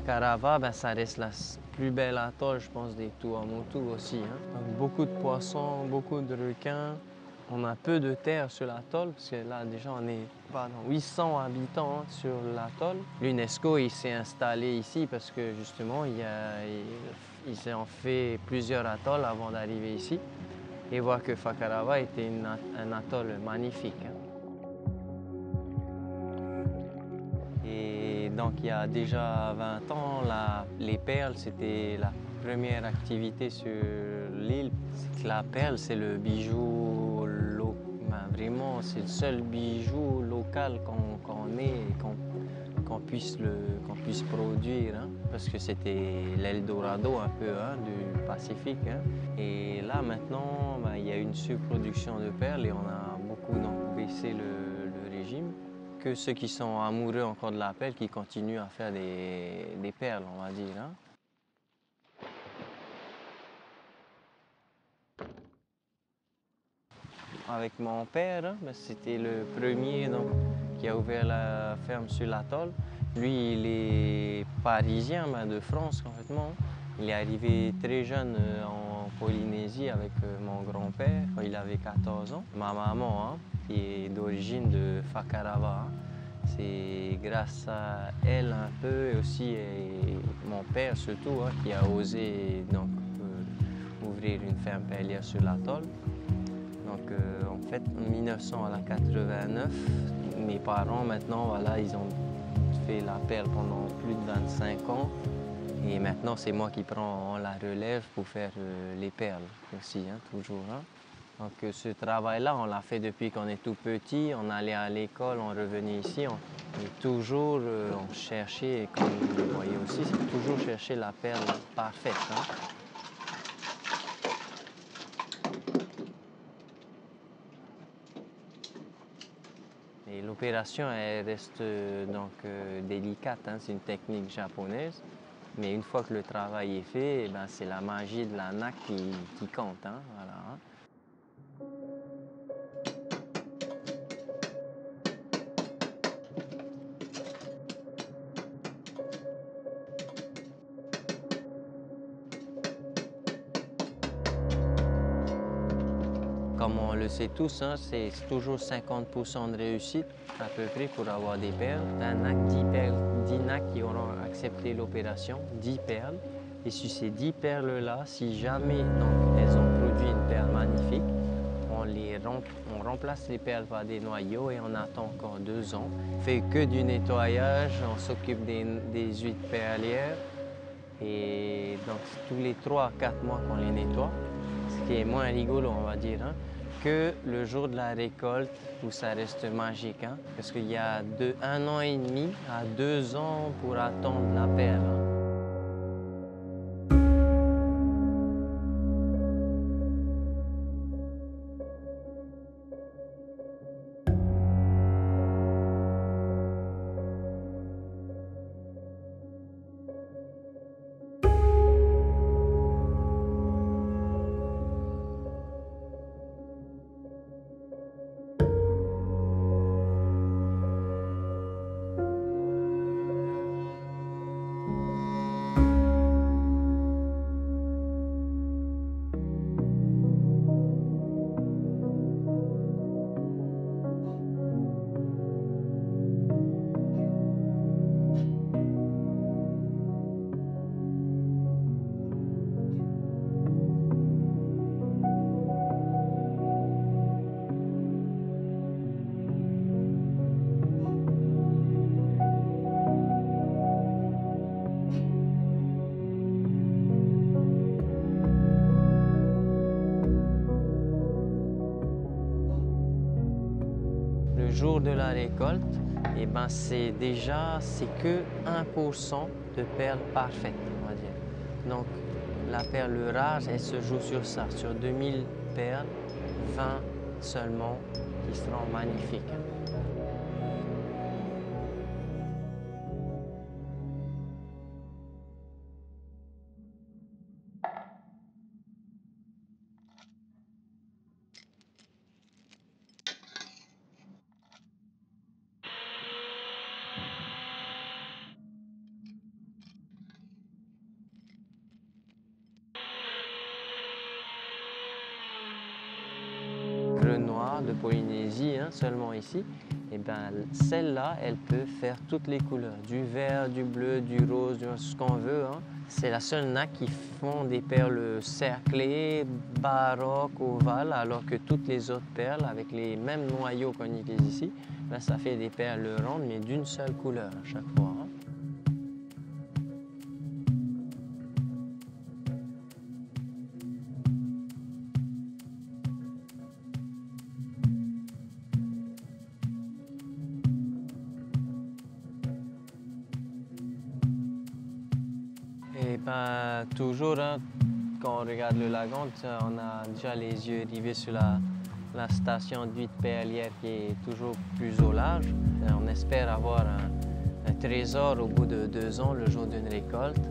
Fakarava, ben, ça reste la plus belle atoll, je pense, des Tuamotu aussi, hein. Donc, beaucoup de poissons, beaucoup de requins. On a peu de terre sur l'atoll, parce que là, déjà, on est 800 habitants, hein, sur l'atoll. L'UNESCO, il s'est installé ici parce que, justement, il s'est en fait plusieurs atolls avant d'arriver ici et voir que Fakarava était un atoll magnifique, hein. Et donc, il y a déjà 20 ans, les perles, c'était la première activité sur l'île. La perle, c'est le bijou local. Vraiment, c'est le seul bijou local qu'on ait et qu'on puisse produire, hein, parce que c'était l'Eldorado un peu, hein, du Pacifique, hein. Et là, maintenant, ben, il y a une surproduction de perles et on a beaucoup donc, baissé le régime. Que ceux qui sont amoureux encore de la perle qui continuent à faire des perles, on va dire, hein. Avec mon père, hein, ben, c'était le premier donc, qui a ouvert la ferme sur l'atoll. Lui, il est parisien, ben, de France complètement. Il est arrivé très jeune en Polynésie avec mon grand-père quand il avait 14 ans. Ma maman, hein, qui est d'origine de Fakarava, hein. C'est grâce à elle un peu et aussi mon père surtout, hein, qui a osé donc, ouvrir une ferme perlière sur l'atoll. Donc en fait en 1989, mes parents maintenant, voilà, ils ont fait la perle pendant plus de 25 ans. Et maintenant, c'est moi qui prends la relève pour faire les perles aussi, hein, toujours, hein. Donc ce travail-là, on l'a fait depuis qu'on est tout petit. On allait à l'école, on revenait ici. Et toujours, on cherchait, et comme vous le voyez aussi, c'est toujours chercher la perle parfaite, hein. Et l'opération, elle reste donc délicate, hein. C'est une technique japonaise. Mais une fois que le travail est fait, eh ben, c'est la magie de la naque qui compte, hein, voilà, hein. Comme on le sait tous, hein, c'est toujours 50% de réussite à peu près pour avoir des perles. Un NAC, 10 perles, 10 NAC qui auront accepté l'opération, 10 perles. Et sur ces 10 perles-là, si jamais donc, elles ont produit une perle magnifique, on remplace les perles par des noyaux et on attend encore 2 ans. On fait que du nettoyage, on s'occupe des huiles perlières. Et donc, c'est tous les 3 à 4 mois qu'on les nettoie, ce qui est moins rigolo, on va dire, hein, que le jour de la récolte où ça reste magique, hein, parce qu'il y a 1 an et demi à 2 ans pour attendre la perle, hein. Le jour de la récolte, eh ben c'est que 1% de perles parfaites, on va dire. Donc la perle rare, elle se joue sur ça, sur 2000 perles, 20 seulement qui seront magnifiques. rare de Polynésie, hein, seulement ici. Et bien, celle-là, elle peut faire toutes les couleurs, du vert, du bleu, du rose, ce qu'on veut, hein. C'est la seule naque qui font des perles cerclées, baroques, ovales, alors que toutes les autres perles, avec les mêmes noyaux qu'on utilise ici, ben, ça fait des perles rondes, mais d'une seule couleur à chaque fois, hein. Et ben, toujours, hein, quand on regarde le lagon, on a déjà les yeux rivés sur la station d'huîtres perlières qui est toujours plus au large. On espère avoir un trésor au bout de 2 ans, le jour d'une récolte.